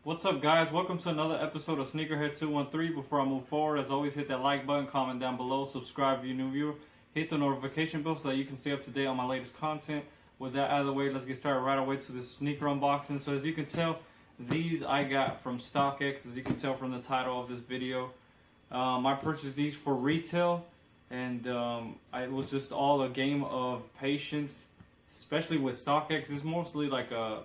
What's up, guys? Welcome to another episode of Sneakerhead 213. Before I move forward, as always, hit that like button, comment down below, subscribe if you're a new viewer, hit the notification bell so that you can stay up to date on my latest content. With that out of the way, let's get started right away to this sneaker unboxing. So as you can tell, these I got from StockX, as you can tell from the title of this video. I purchased these for retail, and it was just all a game of patience, especially with StockX. It's mostly like a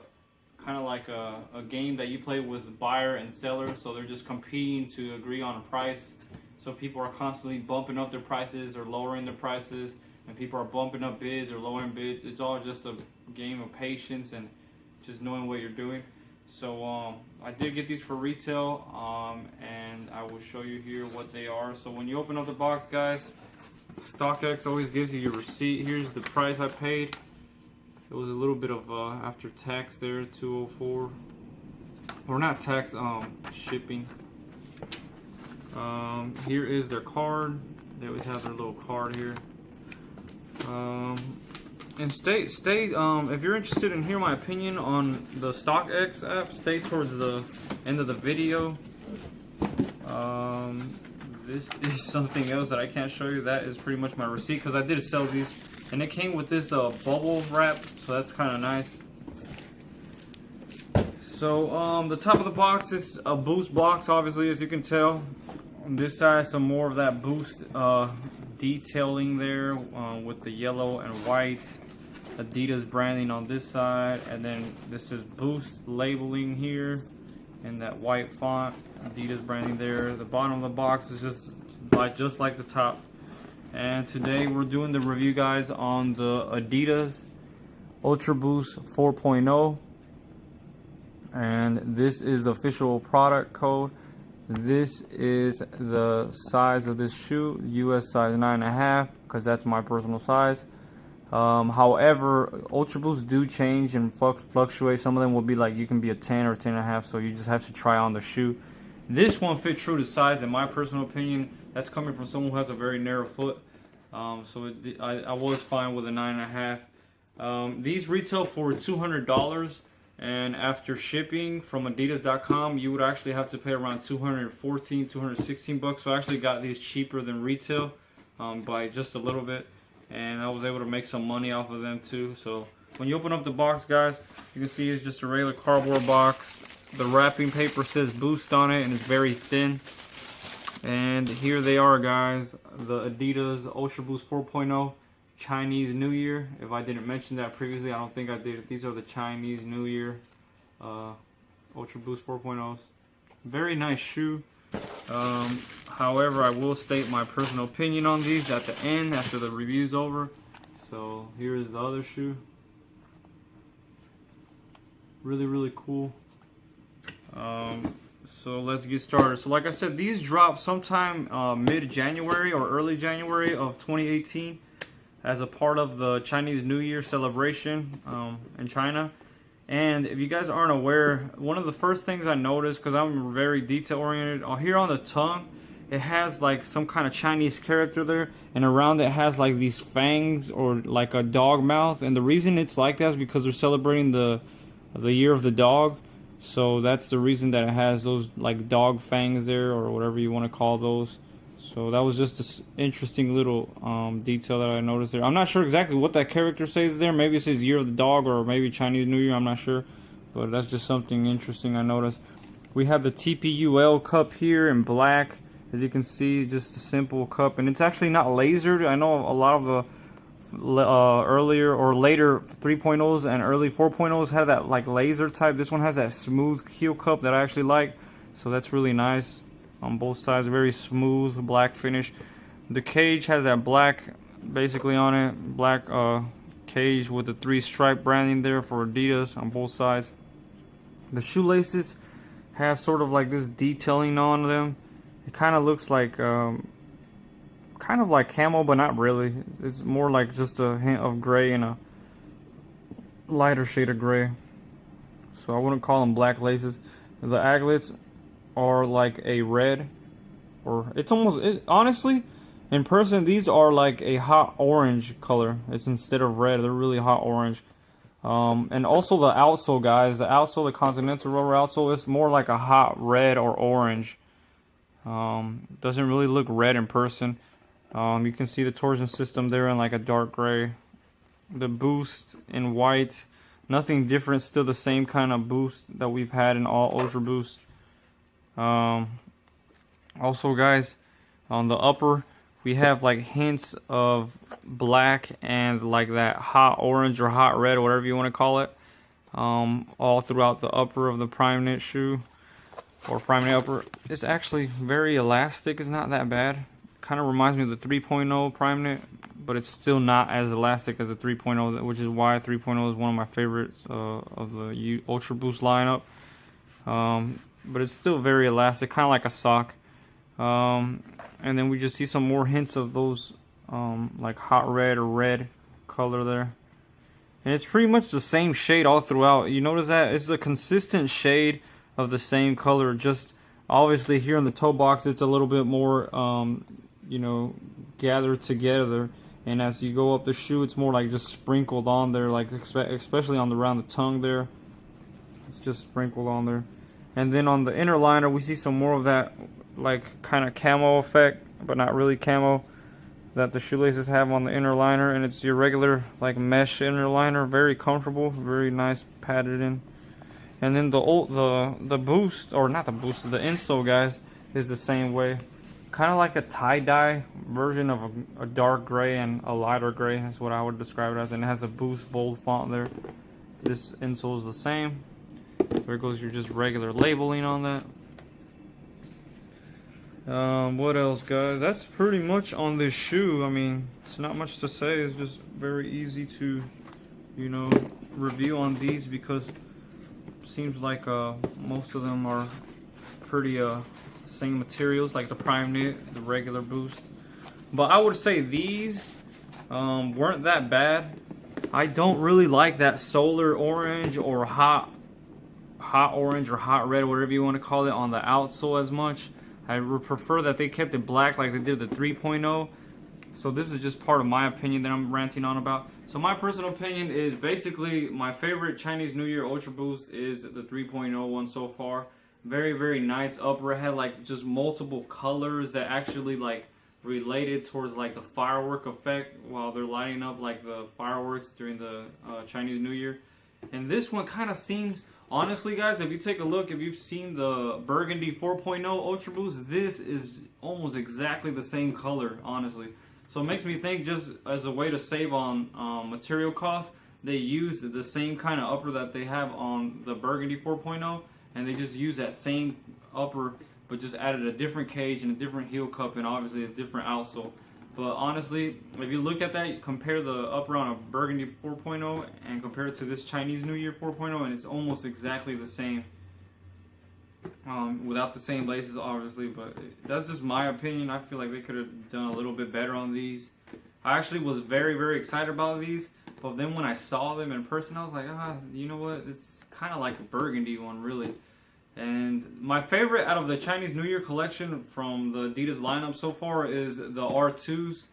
kind of like a game that you play with buyer and seller, so they're just competing to agree on a price. So people are constantly bumping up their prices or lowering their prices, and people are bumping up bids or lowering bids. It's all just a game of patience and just knowing what you're doing. So I did get these for retail, and I will show you here what they are. So when you open up the box, guys, StockX always gives you your receipt. Here's the price I paid. It was a little bit of after tax there, $204, or not tax, shipping. Here is their card. They always have their little card here. And stay. If you're interested in hearing my opinion on the StockX app, stay towards the end of the video. This is something else that I can't show you. That is pretty much my receipt, because I did sell these. And it came with this bubble wrap, so that's kind of nice. So the top of the box is a Boost box, obviously, as you can tell. On this side, some more of that Boost detailing there with the yellow and white Adidas branding on this side, and then this is Boost labeling here in that white font, Adidas branding there. The bottom of the box is just like the top. And today we're doing the review, guys, on the Adidas Ultra Boost 4.0. And this is the official product code. This is the size of this shoe, US size 9.5, because that's my personal size. However, Ultra Boosts do change and fluctuate. Some of them will be like, you can be a 10 or 10.5, so you just have to try on the shoe. This one fit true to size, in my personal opinion. That's coming from someone who has a very narrow foot. So I was fine with a 9.5. These retail for $200, and after shipping from Adidas.com, you would actually have to pay around $214, $216. So I actually got these cheaper than retail by just a little bit, and I was able to make some money off of them too. So when you open up the box, guys, you can see it's just a regular cardboard box. The wrapping paper says Boost on it, and it's very thin. And here they are, guys, the Adidas Ultra Boost 4.0 Chinese New Year. If I didn't mention that previously, I don't think I did. These are the Chinese New Year Ultra Boost 4.0s. Very nice shoe. However, I will state my personal opinion on these at the end after the review's over. So here is the other shoe. Really, really cool. So let's get started. So like I said, these dropped sometime mid-January or early January of 2018 as a part of the Chinese New Year celebration in China. And if you guys aren't aware, one of the first things I noticed, because I'm very detail oriented, here on the tongue, it has like some kind of Chinese character there, and around it has like these fangs or like a dog mouth. And the reason it's like that is because they're celebrating the year of the dog. So that's the reason that it has those like dog fangs there, or whatever you want to call those. So that was just an interesting little detail that I noticed there. I'm not sure exactly what that character says there. Maybe it says Year of the Dog, or maybe Chinese New Year. I'm not sure. But that's just something interesting I noticed. We have the TPUL cup here in black. As you can see, just a simple cup. And it's actually not lasered. I know a lot of the earlier or later 3.0s and early 4.0s had that like laser type. This one has that smooth heel cup that I actually like, so that's really nice on both sides. Very smooth black finish. The cage has that black basically on it, black cage with the 3 stripe branding there for Adidas on both sides. The shoelaces have sort of like this detailing on them. It kind of looks like kind of like camo, but not really. It's more like just a hint of gray and a lighter shade of gray. So I wouldn't call them black laces. The aglets are like a red, or it's almost, honestly, in person, these are like a hot orange color. It's instead of red, they're really hot orange. And also the outsole, guys. The outsole, the Continental rubber outsole, is more like a hot red or orange. Doesn't really look red in person. You can see the torsion system there in like a dark gray. The boost in white. Nothing different. Still the same kind of boost that we've had in all Ultra Boost. Also, guys, on the upper, we have like hints of black and like that hot orange or hot red, whatever you want to call it, all throughout the upper of the prime knit shoe, or prime knit upper. It's actually very elastic. It's not that bad. Kind of reminds me of the 3.0 prime knit, but it's still not as elastic as the 3.0, which is why 3.0 is one of my favorites of the Ultra Boost lineup. But it's still very elastic, kind of like a sock. And then we just see some more hints of those like hot red or red color there. And it's pretty much the same shade all throughout. You notice that? It's a consistent shade of the same color. Just obviously here in the toe box, it's a little bit more, you know, gathered together. And as you go up the shoe, it's more like just sprinkled on there, like especially on around the tongue there. It's just sprinkled on there. And then on the inner liner, we see some more of that like kind of camo effect, but not really camo, that the shoelaces have on the inner liner. And it's your regular like mesh inner liner, very comfortable, very nice, padded in. And then the boost, or not the boost, the insole, guys, is the same way, kind of like a tie-dye version of a dark gray and a lighter gray. That's what I would describe it as. And it has a boost bold font there. This insole is the same. There goes your just regular labeling on that. What else, guys? That's pretty much on this shoe. I mean, it's not much to say. It's just very easy to, you know, review on these, because it seems like most of them are pretty same materials, like the prime knit, the regular boost. But I would say these weren't that bad. I don't really like that solar orange or hot orange or hot red, whatever you want to call it, on the outsole as much. I would prefer that they kept it black like they did the 3.0. So this is just part of my opinion that I'm ranting on about. So my personal opinion is basically my favorite Chinese New Year Ultra Boost is the 3.0 one so far. Very, very nice upper. It had like just multiple colors that actually like related towards like the firework effect while they're lighting up like the fireworks during the Chinese New Year. And this one kind of seems, honestly, guys, if you take a look, if you've seen the Burgundy 4.0 Ultra Boost, this is almost exactly the same color, honestly. So it makes me think, just as a way to save on material costs, they use the same kind of upper that they have on the Burgundy 4.0, and they just use that same upper, but just added a different cage and a different heel cup and obviously a different outsole. But honestly, if you look at that, compare the upper on a Burgundy 4.0 and compare it to this Chinese New Year 4.0, and it's almost exactly the same. Without the same laces, obviously, but that's just my opinion. I feel like they could have done a little bit better on these. I actually was very, very excited about these, but then when I saw them in person, I was like, you know what? It's kind of like a Burgundy one, really. And my favorite out of the Chinese New Year collection from the Adidas lineup so far is the R2s.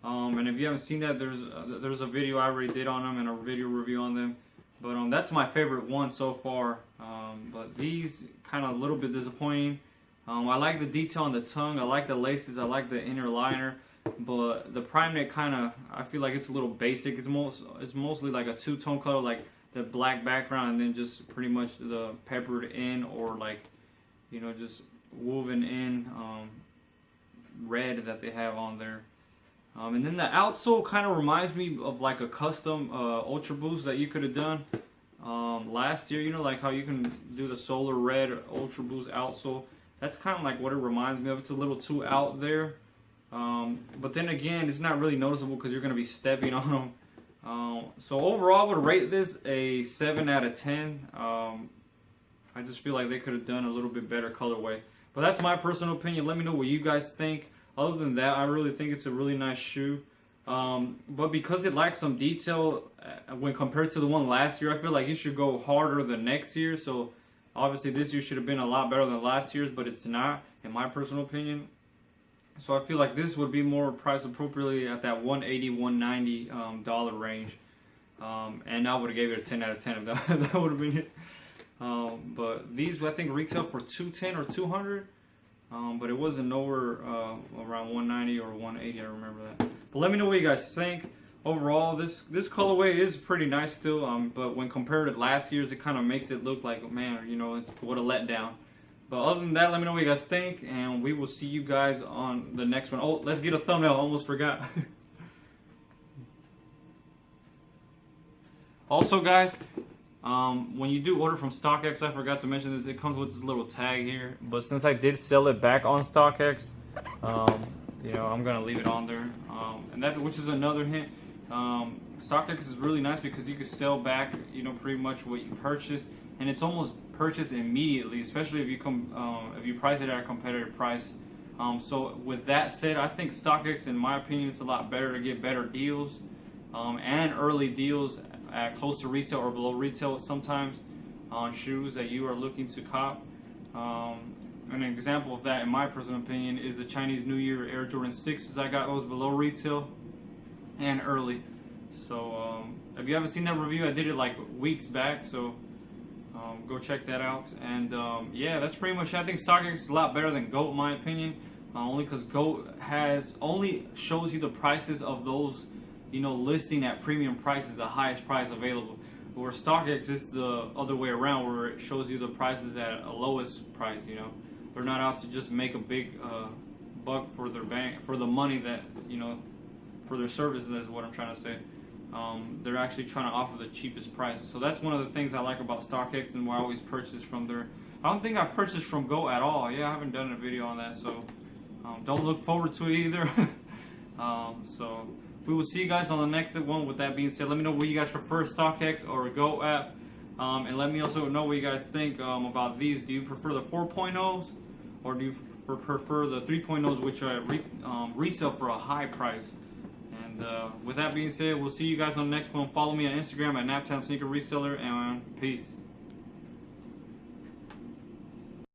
And if you haven't seen that, there's a video I already did on them and a video review on them. But that's my favorite one so far. But these kind of a little bit disappointing. I like the detail on the tongue. I like the laces. I like the inner liner. But the prime knit kind of, I feel like it's a little basic. It's mostly like a two-tone color, like the black background and then just pretty much the peppered in, or like, you know, just woven in red that they have on there. And then the outsole kind of reminds me of like a custom Ultra Boost that you could have done last year. You know, like how you can do the solar red Ultra Boost outsole. That's kind of like what it reminds me of. It's a little too out there. But then again, it's not really noticeable because you're going to be stepping on them. So overall, I would rate this a 7 out of 10. I just feel like they could have done a little bit better colorway. But that's my personal opinion. Let me know what you guys think. Other than that, I really think it's a really nice shoe. But because it lacks some detail when compared to the one last year, I feel like you should go harder the next year. So obviously this year should have been a lot better than last year's, but it's not, in my personal opinion. So I feel like this would be more priced appropriately at that $180, $190 range. And I would have gave it a 10 out of 10 if that would have been it. But these I think retail for $210 or $200. But it wasn't nowhere around $190 or $180. I remember that. But let me know what you guys think. Overall, this colorway is pretty nice still. But when compared to last year's, it kind of makes it look like, man, you know, it's what a letdown. But other than that, let me know what you guys think, and we will see you guys on the next one. Oh, let's get a thumbnail. Almost forgot. Also, guys, when you do order from StockX, I forgot to mention this. It comes with this little tag here. But since I did sell it back on StockX, you know, I'm gonna leave it on there. And that, which is another hint. StockX is really nice because you can sell back, you know, pretty much what you purchased, and it's almost purchased immediately, especially if you price it at a competitive price. So with that said, I think StockX, in my opinion, it's a lot better to get better deals and early deals at close to retail or below retail sometimes on shoes that you are looking to cop. An example of that, in my personal opinion, is the Chinese New Year Air Jordan 6s. I got those below retail and early. So if you haven't seen that review, I did it like weeks back, so go check that out. And yeah, that's pretty much it. I think StockX is a lot better than GOAT, in my opinion, only because GOAT only shows you the prices of those, you know, listing at premium prices, the highest price available. Where StockX is the other way around, where it shows you the prices at a lowest price. You know, they're not out to just make a big buck for their bank, for the money that, you know, for their services, is what I'm trying to say. They're actually trying to offer the cheapest price. So that's one of the things I like about StockX and why I always purchase from there. I don't think I purchased from GOAT at all. Yeah, I haven't done a video on that, so don't look forward to it either. So we will see you guys on the next one. With that being said, let me know what you guys prefer, StockX or GOAT app. And let me also know what you guys think about these. Do you prefer the 4.0s or do you prefer the 3.0s, which are resell for a high price? And with that being said, we'll see you guys on the next one. Follow me on Instagram at Naptown Sneaker Reseller, and peace.